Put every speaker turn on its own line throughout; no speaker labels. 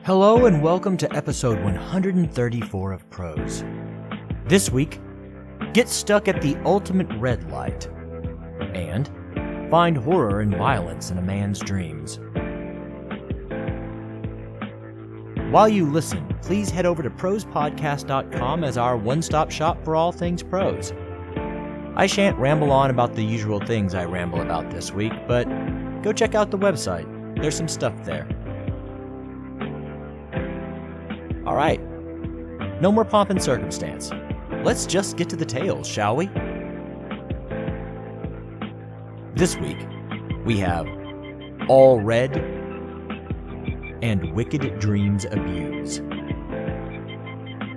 Hello and welcome to episode 134 of Prose. This week, get stuck at the ultimate red light and find horror and violence in a man's dreams. While you listen, please head over to prosepodcast.com as our one-stop shop for all things prose. I shan't ramble on about the usual things I ramble about this week, but go check out the website. There's some stuff there. All right, no more pomp and circumstance. Let's just get to the tales, shall we? This week, we have All Red and Wicked Dreams Abuse.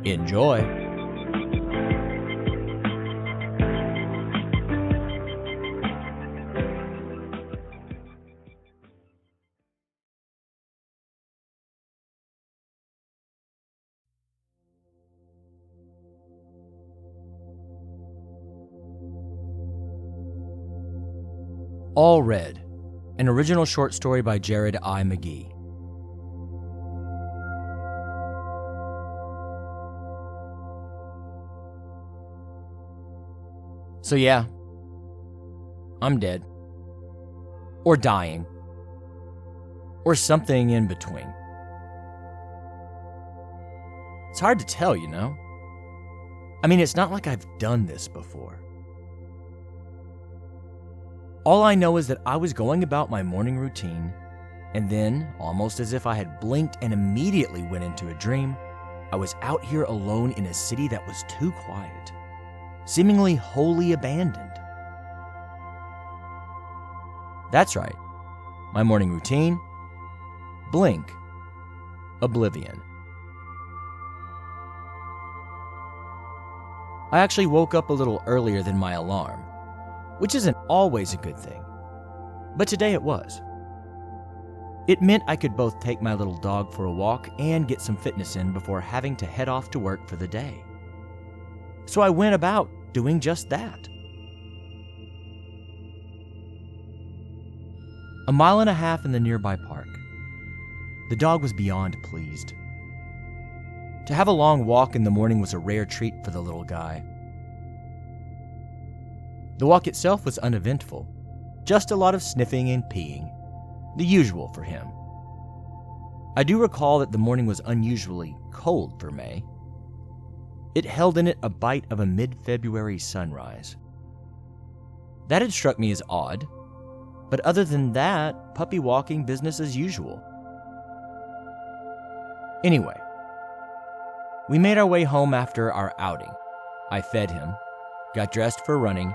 Enjoy. All Red, an original short story by Jared I. McGee. So yeah, I'm dead. Or dying. Or something in between. It's hard to tell, you know? I mean, it's not like I've done this before. All I know is that I was going about my morning routine, and then, almost as if I had blinked and immediately went into a dream, I was out here alone in a city that was too quiet, seemingly wholly abandoned. That's right, my morning routine, blink, oblivion. I actually woke up a little earlier than my alarm, which isn't always a good thing, but today it was. It meant I could both take my little dog for a walk and get some fitness in before having to head off to work for the day. So I went about doing just that. 1.5 miles in the nearby park. The dog was beyond pleased. To have a long walk in the morning was a rare treat for the little guy. The walk itself was uneventful, just a lot of sniffing and peeing, the usual for him. I do recall that the morning was unusually cold for May. It held in it a bite of a mid-February sunrise. That had struck me as odd, but other than that, puppy walking business as usual. Anyway, we made our way home after our outing. I fed him, got dressed for running,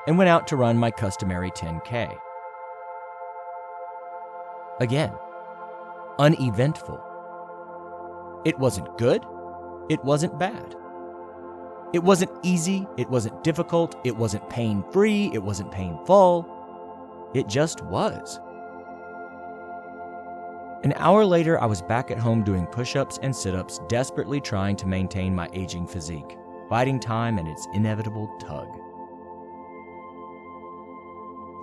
and went out to run my customary 10K. Again, uneventful. It wasn't good, it wasn't bad. It wasn't easy, it wasn't difficult, it wasn't pain-free, it wasn't painful. It just was. An hour later, I was back at home doing push-ups and sit-ups, desperately trying to maintain my aging physique, biding time and its inevitable tug.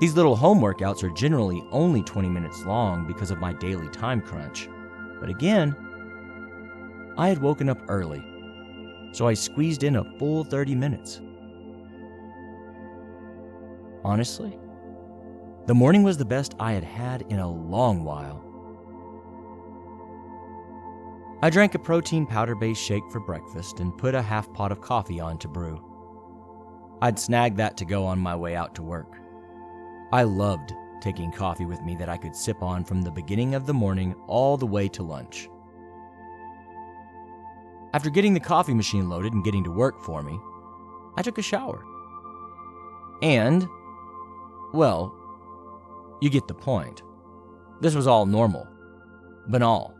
These little home workouts are generally only 20 minutes long because of my daily time crunch. But again, I had woken up early, so I squeezed in a full 30 minutes. Honestly, the morning was the best I had had in a long while. I drank a protein powder-based shake for breakfast and put a half pot of coffee on to brew. I'd snagged that to go on my way out to work. I loved taking coffee with me that I could sip on from the beginning of the morning all the way to lunch. After getting the coffee machine loaded and getting to work for me, I took a shower. And, well, you get the point. This was all normal. Banal.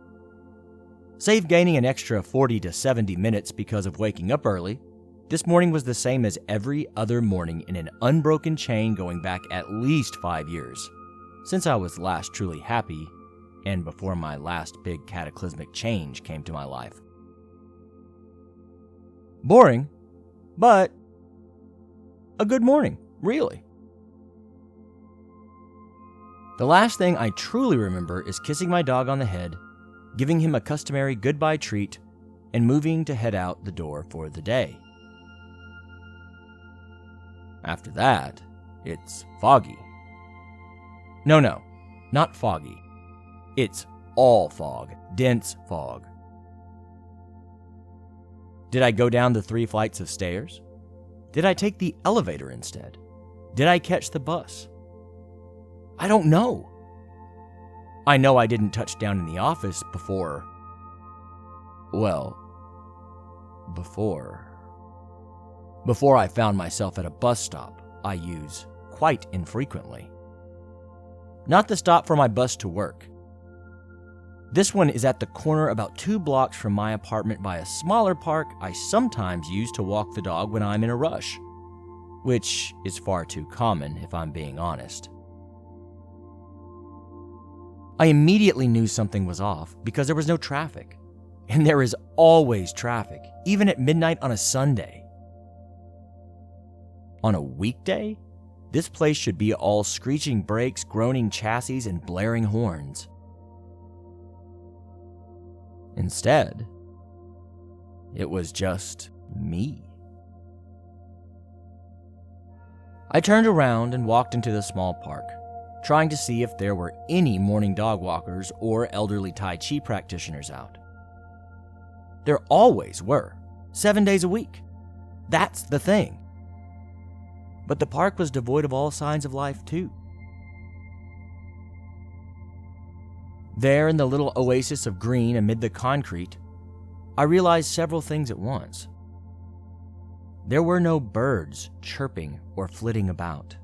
Save gaining an extra 40 to 70 minutes because of waking up early, this morning was the same as every other morning in an unbroken chain going back at least 5 years, since I was last truly happy and before my last big cataclysmic change came to my life. Boring, but a good morning, really. The last thing I truly remember is kissing my dog on the head, giving him a customary goodbye treat and moving to head out the door for the day. After that, it's foggy. No, not foggy. It's all fog, dense fog. Did I go down the 3 flights of stairs? Did I take the elevator instead? Did I catch the bus? I don't know. I know I didn't touch down in the office before I found myself at a bus stop I use quite infrequently. Not the stop for my bus to work. This one is at the corner about 2 blocks from my apartment by a smaller park I sometimes use to walk the dog when I'm in a rush, which is far too common if I'm being honest. I immediately knew something was off because there was no traffic, and there is always traffic, even at midnight on a Sunday. On a weekday, this place should be all screeching brakes, groaning chassis, and blaring horns. Instead, it was just me. I turned around and walked into the small park, trying to see if there were any morning dog walkers or elderly Tai Chi practitioners out. There always were, 7 days a week. That's the thing. But the park was devoid of all signs of life, too. There in the little oasis of green amid the concrete, I realized several things at once. There were no birds chirping or flitting about.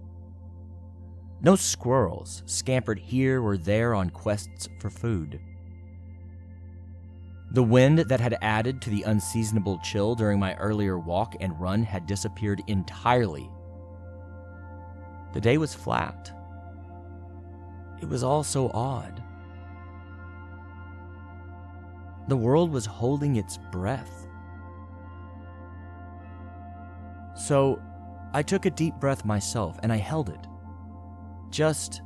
No squirrels scampered here or there on quests for food. The wind that had added to the unseasonable chill during my earlier walk and run had disappeared entirely. The day was flat. It was all so odd. The world was holding its breath. So I took a deep breath myself and I held it. Just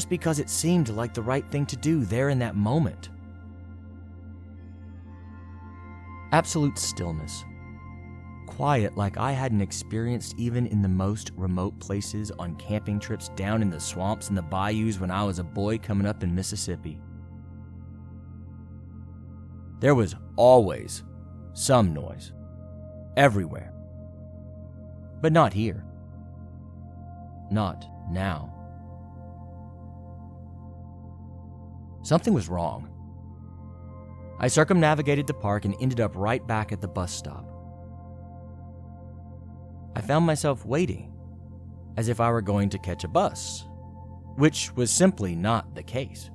because it seemed like the right thing to do there in that moment. Absolute stillness. Quiet like I hadn't experienced even in the most remote places on camping trips down in the swamps and the bayous when I was a boy coming up in Mississippi. There was always some noise, everywhere. But not here. Not now. Something was wrong. I circumnavigated the park and ended up right back at the bus stop. I found myself waiting, as if I were going to catch a bus, which was simply not the case.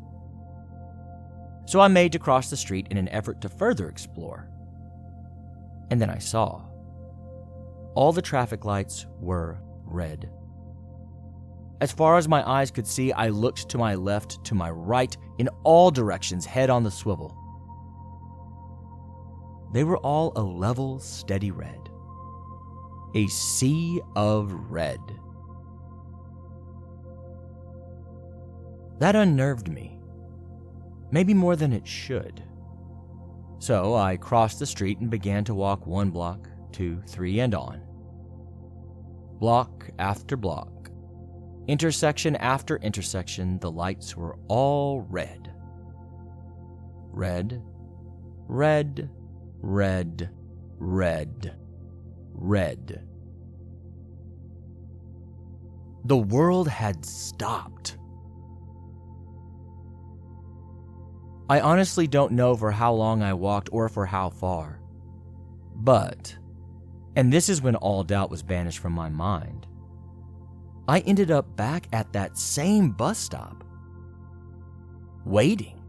So I made to cross the street in an effort to further explore. And then I saw. All the traffic lights were red. As far as my eyes could see, I looked to my left, to my right, in all directions, head on the swivel. They were all a level, steady red. A sea of red. That unnerved me. Maybe more than it should. So I crossed the street and began to walk 1 block, 2, 3, and on. Block after block. Intersection after intersection, the lights were all red. Red, red, red, red, red. The world had stopped. I honestly don't know for how long I walked or for how far. But, and this is when all doubt was banished from my mind, I ended up back at that same bus stop, waiting.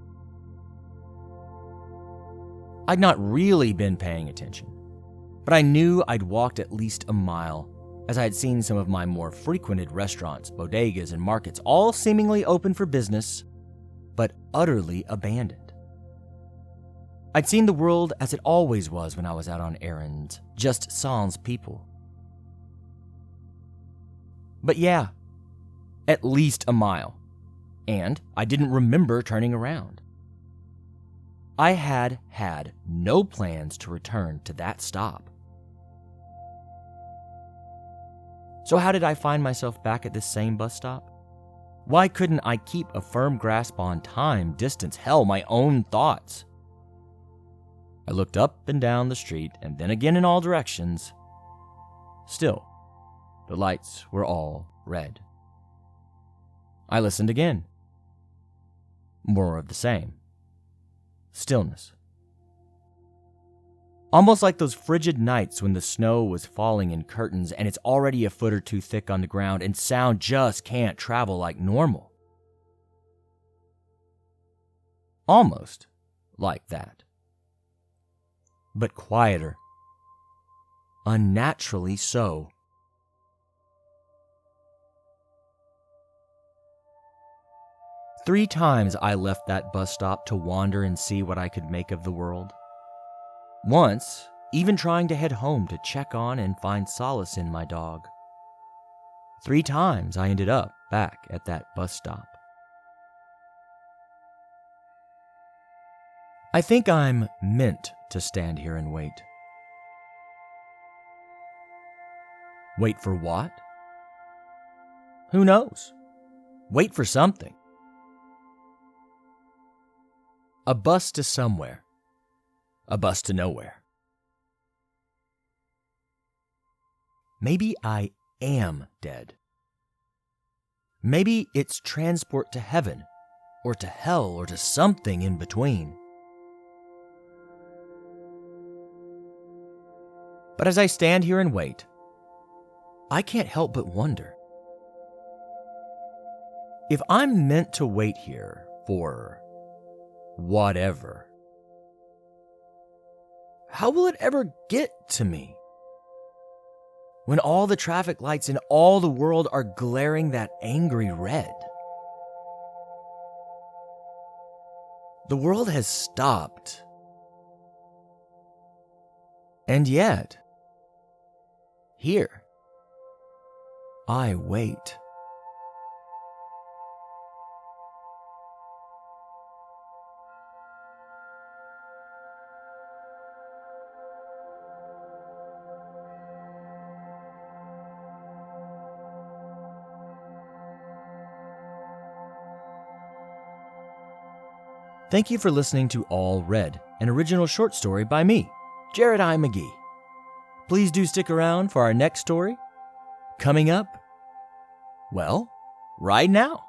I'd not really been paying attention, but I knew I'd walked at least a mile, as I had seen some of my more frequented restaurants, bodegas, and markets all seemingly open for business, but utterly abandoned. I'd seen the world as it always was when I was out on errands, just sans people. But yeah, at least a mile, and I didn't remember turning around. I had no plans to return to that stop. So how did I find myself back at this same bus stop? Why couldn't I keep a firm grasp on time, distance, hell, my own thoughts? I looked up and down the street and then again in all directions. Still, the lights were all red. I listened again. More of the same. Stillness. Almost like those frigid nights when the snow was falling in curtains and it's already a foot or two thick on the ground and sound just can't travel like normal. Almost like that. But quieter. Unnaturally so. Three times I left that bus stop to wander and see what I could make of the world. Once, even trying to head home to check on and find solace in my dog. 3 times I ended up back at that bus stop. I think I'm meant to stand here and wait. Wait for what? Who knows? Wait for something. A bus to somewhere. A bus to nowhere. Maybe I am dead. Maybe it's transport to heaven, or to hell, or to something in between. But as I stand here and wait, I can't help but wonder. If I'm meant to wait here for whatever, how will it ever get to me? When all the traffic lights in all the world are glaring that angry red. The world has stopped. And yet, here, I wait. Thank you for listening to All Red, an original short story by me, Jared I. McGee. Please do stick around for our next story, coming up, well, right now.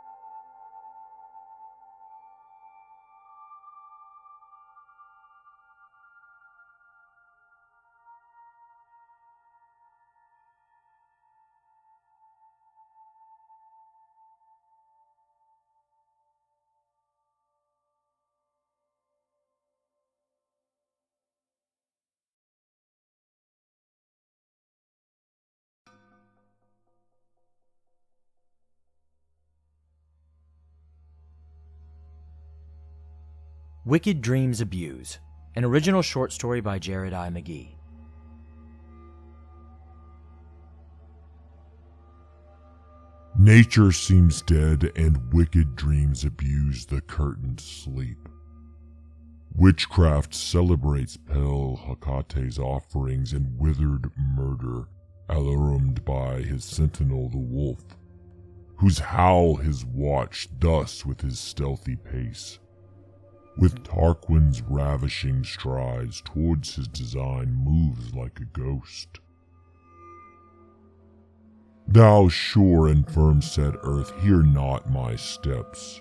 Wicked Dreams Abuse, an original short story by Jared I. McGee.
Nature seems dead and wicked dreams abuse the curtained sleep. Witchcraft celebrates pale Hecate's offerings and withered murder, alarumed by his sentinel the wolf, whose howl his watch thus with his stealthy pace. With Tarquin's ravishing strides towards his design moves like a ghost. Thou sure and firm-set earth, hear not my steps,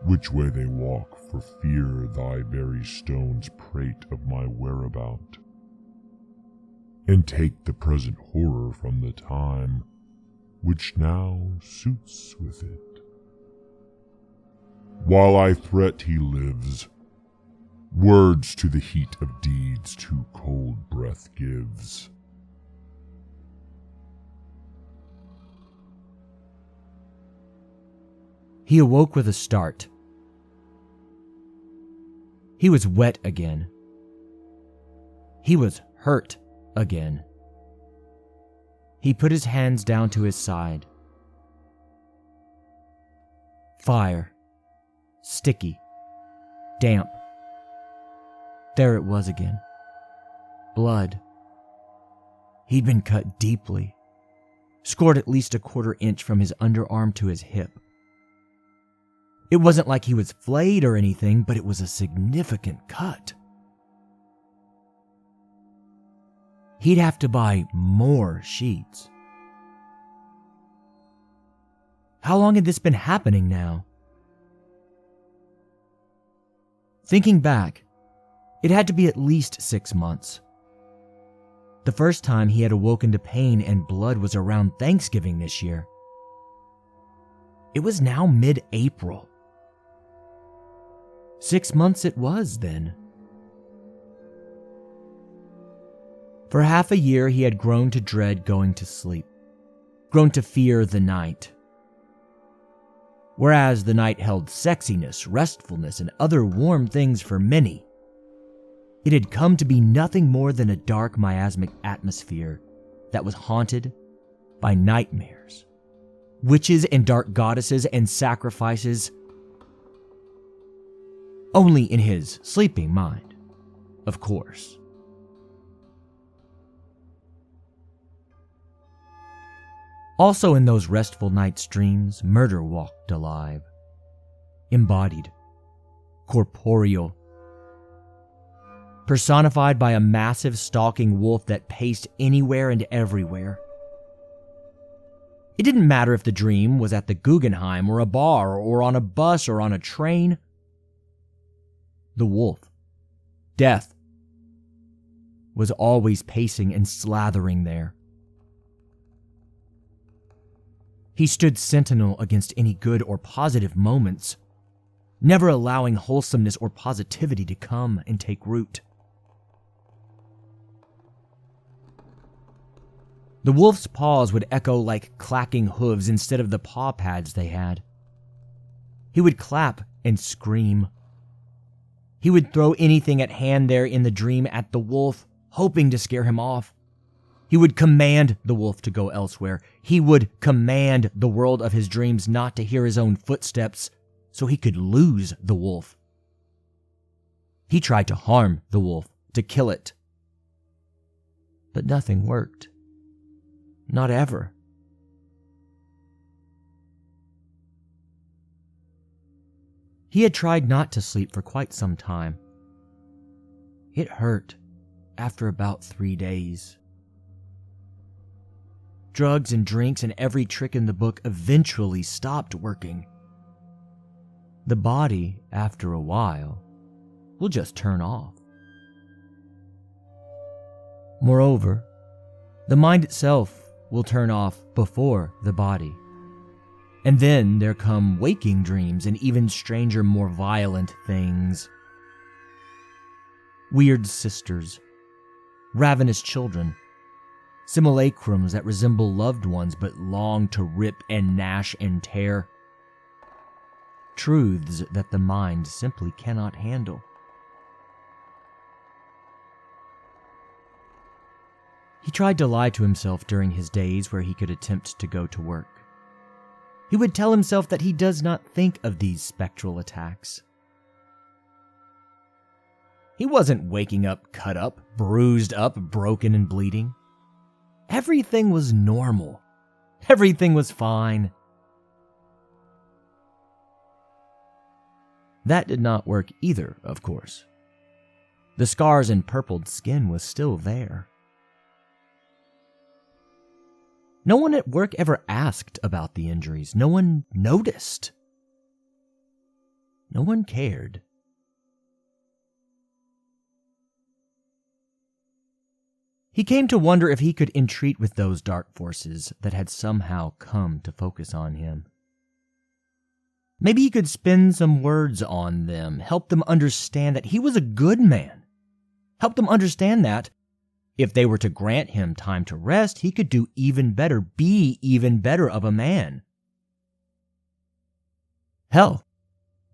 which way they walk, for fear thy very stones prate of my whereabout, and take the present horror from the time which now suits with it. While I threat he lives, words to the heat of deeds too cold breath gives.
He awoke with a start. He was wet again. He was hurt again. He put his hands down to his side. Fire. Sticky. Damp. There it was again. Blood. He'd been cut deeply, scored at least a 1/4 inch from his underarm to his hip. It wasn't like he was flayed or anything, but it was a significant cut. He'd have to buy more sheets. How long had this been happening now? Thinking back, it had to be at least 6 months. The first time he had awoken to pain and blood was around Thanksgiving this year. It was now mid-April. 6 months it was then. For half a year he had grown to dread going to sleep, grown to fear the night. Whereas the night held sexiness, restfulness, and other warm things for many, it had come to be nothing more than a dark miasmic atmosphere that was haunted by nightmares, witches and dark goddesses and sacrifices, only in his sleeping mind, of course. Also in those restful night's dreams, murder walked alive, embodied, corporeal, personified by a massive stalking wolf that paced anywhere and everywhere. It didn't matter if the dream was at the Guggenheim or a bar or on a bus or on a train. The wolf, death, was always pacing and slathering there. He stood sentinel against any good or positive moments, never allowing wholesomeness or positivity to come and take root. The wolf's paws would echo like clacking hooves instead of the paw pads they had. He would clap and scream. He would throw anything at hand there in the dream at the wolf, hoping to scare him off. He would command the wolf to go elsewhere. He would command the world of his dreams not to hear his own footsteps so he could lose the wolf. He tried to harm the wolf, to kill it. But nothing worked. Not ever. He had tried not to sleep for quite some time. It hurt after about 3 days. Drugs and drinks and every trick in the book eventually stopped working. The body, after a while, will just turn off. Moreover, the mind itself will turn off before the body. And then there come waking dreams and even stranger, more violent things. Weird sisters, ravenous children, simulacrums that resemble loved ones but long to rip and gnash and tear. Truths that the mind simply cannot handle. He tried to lie to himself during his days where he could attempt to go to work. He would tell himself that he does not think of these spectral attacks. He wasn't waking up cut up, bruised up, broken and bleeding. Everything was normal. Everything was fine. That did not work either, of course. The scars and purpled skin was still there. No one at work ever asked about the injuries. No one noticed. No one cared. He came to wonder if he could entreat with those dark forces that had somehow come to focus on him. Maybe he could spin some words on them, help them understand that he was a good man. Help them understand that if they were to grant him time to rest, he could do even better, be even better of a man. Hell,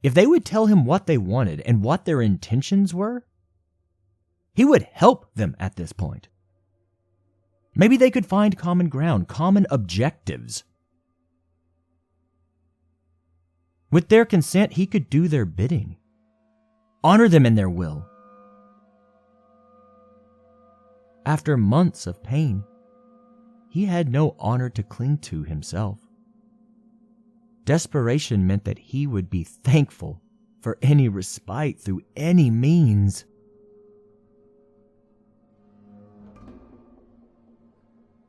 if they would tell him what they wanted and what their intentions were, he would help them at this point. Maybe they could find common ground, common objectives. With their consent, he could do their bidding, honor them in their will, after months of pain, he had no honor to cling to himself. Desperation meant that he would be thankful for any respite through any means.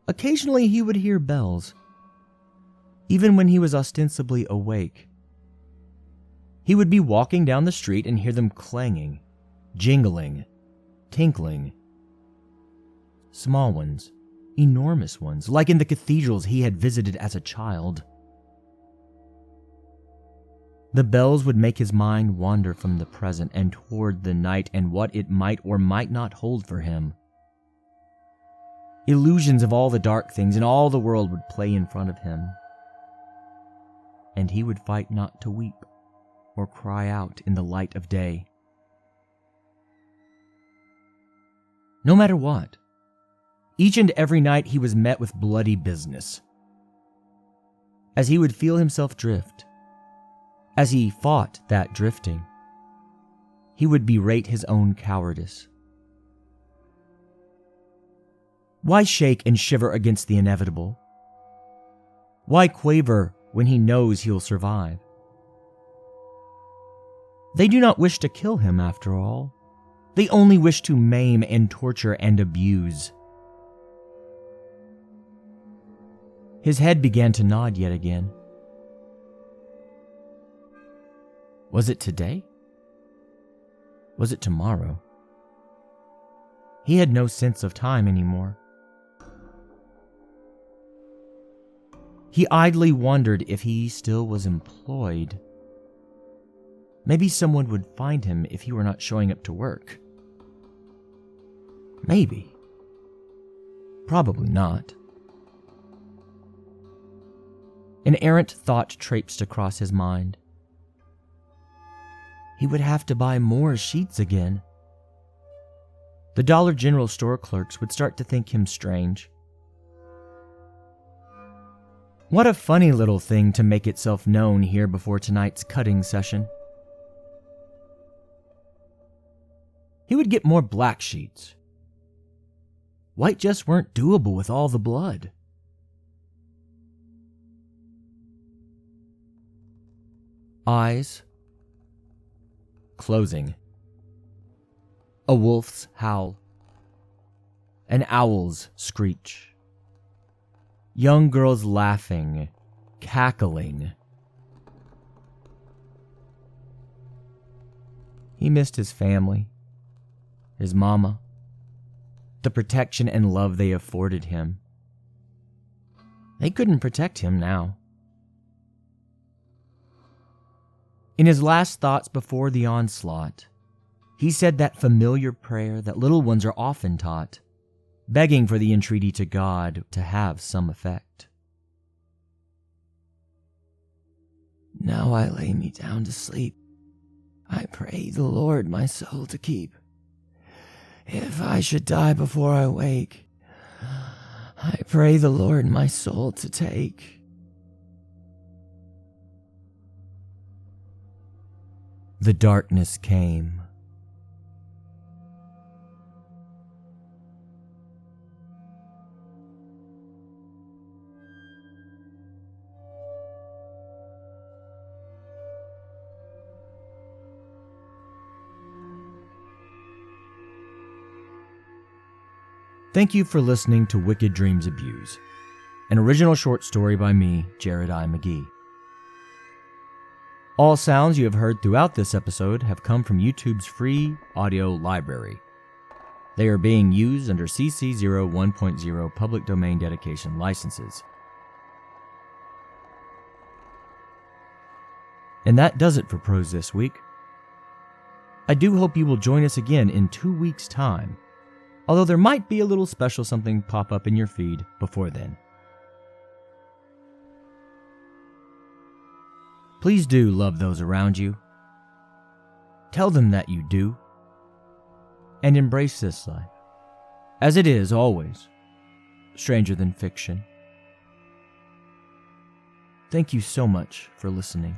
Occasionally he would hear bells, even when he was ostensibly awake. He would be walking down the street and hear them clanging, jingling, tinkling. Small ones, enormous ones, like in the cathedrals he had visited as a child. The bells would make his mind wander from the present and toward the night and what it might or might not hold for him. Illusions of all the dark things in all the world would play in front of him, and he would fight not to weep or cry out in the light of day. No matter what, each and every night he was met with bloody business. As he would feel himself drift, as he fought that drifting, he would berate his own cowardice. Why shake and shiver against the inevitable? Why quaver when he knows he'll survive? They do not wish to kill him, after all. They only wish to maim and torture and abuse. His head began to nod yet again. Was it today? Was it tomorrow? He had no sense of time anymore. He idly wondered if he still was employed. Maybe someone would find him if he were not showing up to work. Maybe. Probably not. An errant thought traipsed across his mind. He would have to buy more sheets again. The Dollar General store clerks would start to think him strange. What a funny little thing to make itself known here before tonight's cutting session. He would get more black sheets. White just weren't doable with all the blood. Eyes closing. A wolf's howl. An owl's screech. Young girls laughing, cackling. He missed his family, his mama, the protection and love they afforded him. They couldn't protect him now. In his last thoughts before the onslaught, he said that familiar prayer that little ones are often taught, begging for the entreaty to God to have some effect. Now I lay me down to sleep. I pray the Lord my soul to keep. If I should die before I wake, I pray the Lord my soul to take. The darkness came. Thank you for listening to Wicked Dreams Abuse, an original short story by me, Jared I. McGee. All sounds you have heard throughout this episode have come from YouTube's free audio library. They are being used under CC 01.0 public domain dedication licenses. And that does it for Prose this week. I do hope you will join us again in 2 weeks' time, although there might be a little special something pop up in your feed before then. Please do love those around you. Tell them that you do. And embrace this life, as it is always, stranger than fiction. Thank you so much for listening.